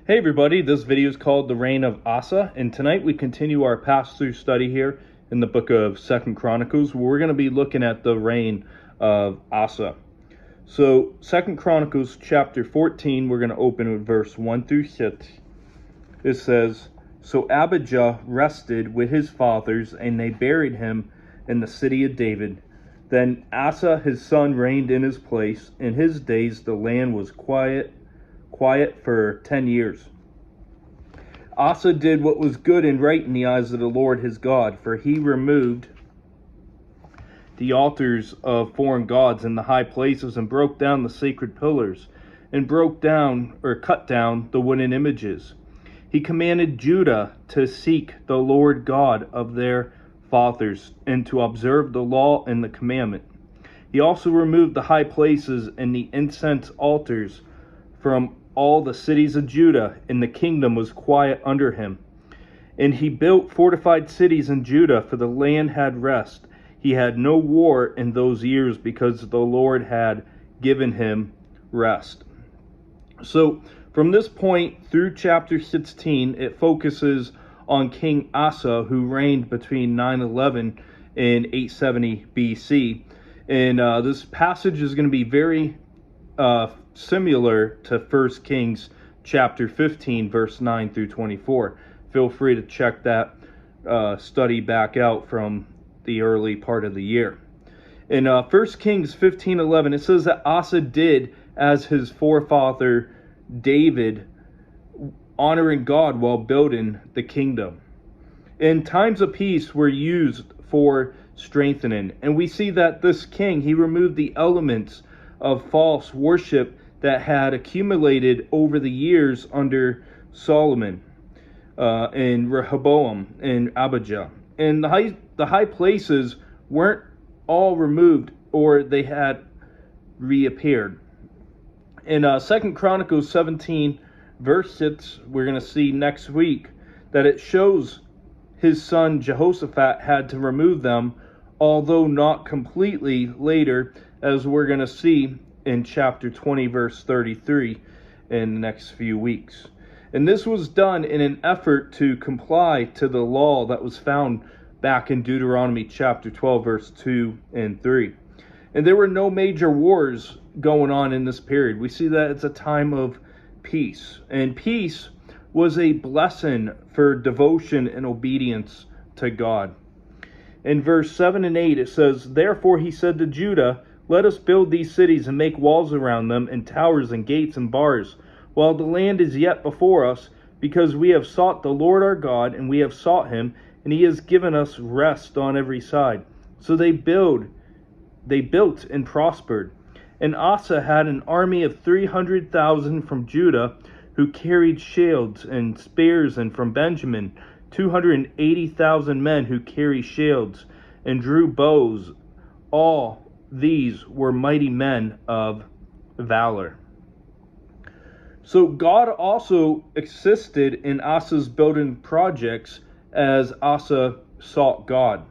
Hey everybody, this video is called The Reign of Asa, and tonight we continue our pass-through study here in the book of 2nd Chronicles, where we're going to be looking at the reign of Asa. So 2nd Chronicles chapter 14, we're going to open with verse 1 through 6. It says, "So Abijah rested with his fathers, and they buried him in the city of David. Then Asa his son reigned in his place. In his days the land was quiet for 10 years. Asa did what was good and right in the eyes of the Lord his God, for he removed the altars of foreign gods in the high places and broke down the sacred pillars and cut down the wooden images. He commanded Judah to seek the Lord God of their fathers and to observe the law and the commandment. He also removed the high places and the incense altars from all the cities of Judah, and the kingdom was quiet under him. And he built fortified cities in Judah, for the land had rest. He had no war in those years, because the Lord had given him rest." So from this point through chapter 16, it focuses on King Asa, who reigned between 911 and 870 BC. And this passage is going to be very similar to 1 Kings chapter 15, verse 9 through 24. Feel free to check that study back out from the early part of the year. In 1 Kings 15:11, it says that Asa did as his forefather David, honoring God while building the kingdom. And times of peace were used for strengthening. And we see that this king, he removed the elements of false worship that had accumulated over the years under Solomon and Rehoboam and Abijah. And the high places weren't all removed, or they had reappeared. In 2nd Chronicles 17, verse 6, we're going to see next week that it shows his son Jehoshaphat had to remove them, although not completely, later, as we're going to see in chapter 20, verse 33 in the next few weeks. And this was done in an effort to comply to the law that was found back in Deuteronomy chapter 12, verse 2 and 3. And there were no major wars going on in this period. We see that it's a time of peace. And peace was a blessing for devotion and obedience to God. In verse 7 and 8, it says, "Therefore he said to Judah, let us build these cities and make walls around them, and towers and gates and bars, while the land is yet before us, because we have sought the Lord our God, and we have sought him, and he has given us rest on every side." So they built and prospered. And Asa had an army of 300,000 from Judah, who carried shields and spears, and from Benjamin 280,000 men who carried shields and drew bows. All these were mighty men of valor. So God also assisted in Asa's building projects as Asa sought God.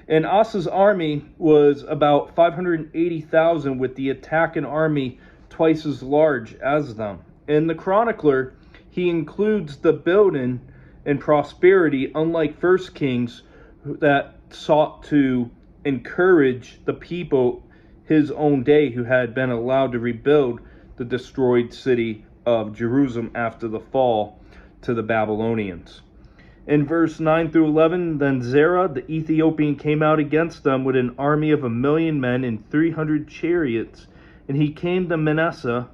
And Asa's army was about 580,000, with the attacking army twice as large as them. In the chronicler, he includes the building and prosperity, unlike 1 Kings, that sought to encourage the people his own day who had been allowed to rebuild the destroyed city of Jerusalem after the fall to the Babylonians. In verse 9 through 11, "Then Zerah the Ethiopian came out against them with an army of 1,000,000 men and 300 chariots, and he came to Mareshah.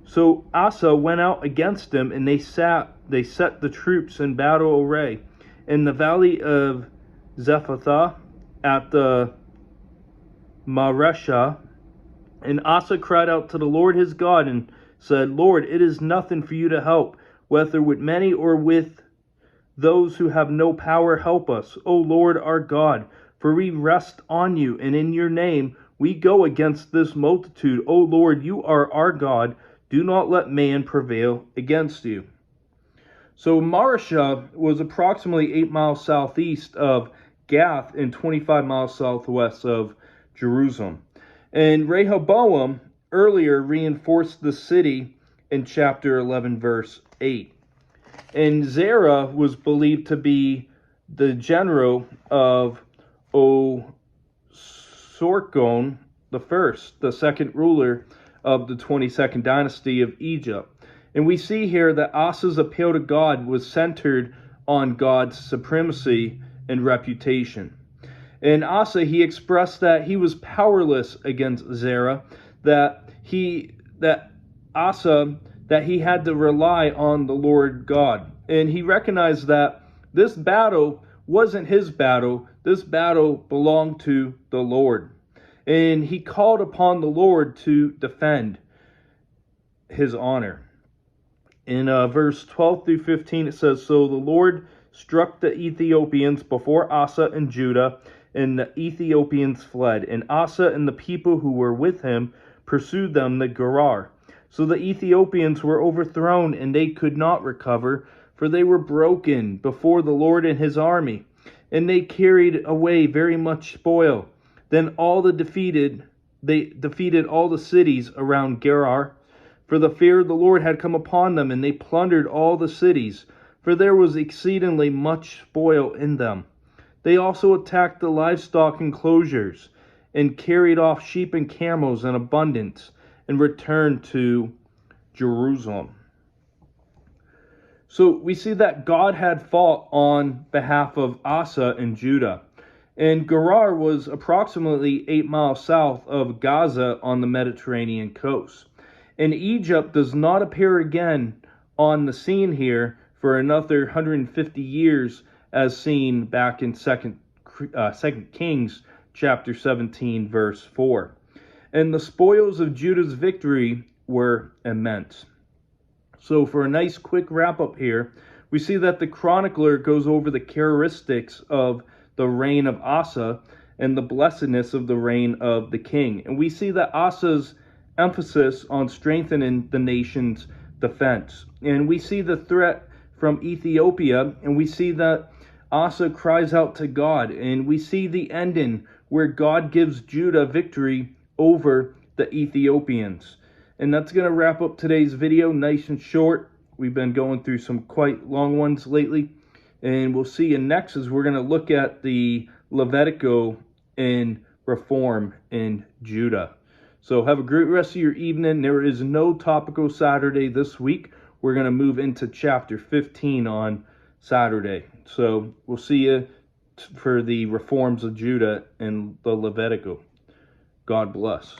So Asa went out against them, and they set the troops in battle array in the valley of Zephathah at the Mareshah. And Asa cried out to the Lord his God and said, Lord, it is nothing for you to help, whether with many or with those who have no power. Help us, O Lord our God, for we rest on you, and in your name we go against this multitude. O Lord, you are our God. Do not let man prevail against you." So Mareshah was approximately 8 miles southeast of Gath and 25 miles southwest of Jerusalem. And Rehoboam earlier reinforced the city in chapter 11, verse 8. And Zerah was believed to be the general of Osorkon the second ruler of the 22nd dynasty of Egypt. And we see here that Asa's appeal to God was centered on God's supremacy and reputation. In Asa, he expressed that he was powerless against Zerah, that he had to rely on the Lord God. And he recognized that this battle wasn't his battle. This battle belonged to the Lord. And he called upon the Lord to defend his honor. In verse 12 through 15, it says, "So the Lord struck the Ethiopians before Asa and Judah, and the Ethiopians fled. And Asa and the people who were with him pursued them to Gerar. So the Ethiopians were overthrown, and they could not recover, for they were broken before the Lord and his army. And they carried away very much spoil. Then they defeated all the cities around Gerar, for the fear of the Lord had come upon them, and they plundered all the cities, for there was exceedingly much spoil in them. They also attacked the livestock enclosures, and carried off sheep and camels in abundance, and returned to Jerusalem." So we see that God had fought on behalf of Asa and Judah. And Gerar was approximately 8 miles south of Gaza on the Mediterranean coast. And Egypt does not appear again on the scene here for another 150 years, as seen back in 2 Kings chapter 17, verse 4. And the spoils of Judah's victory were immense. So for a nice quick wrap up here, we see that the chronicler goes over the characteristics of the reign of Asa and the blessedness of the reign of the king. And we see that Asa's emphasis on strengthening the nation's defense. And we see the threat from Ethiopia, and we see that Asa cries out to God, and we see the ending where God gives Judah victory over the Ethiopians. And that's going to wrap up today's video, nice and short. We've been going through some quite long ones lately, and we'll see you next as we're going to look at the Levitico and reform in Judah. So have a great rest of your evening. There is no topical Saturday this week. We're going to move into chapter 15 on Saturday. So we'll see you for the reforms of Judah and the Levitico. God bless.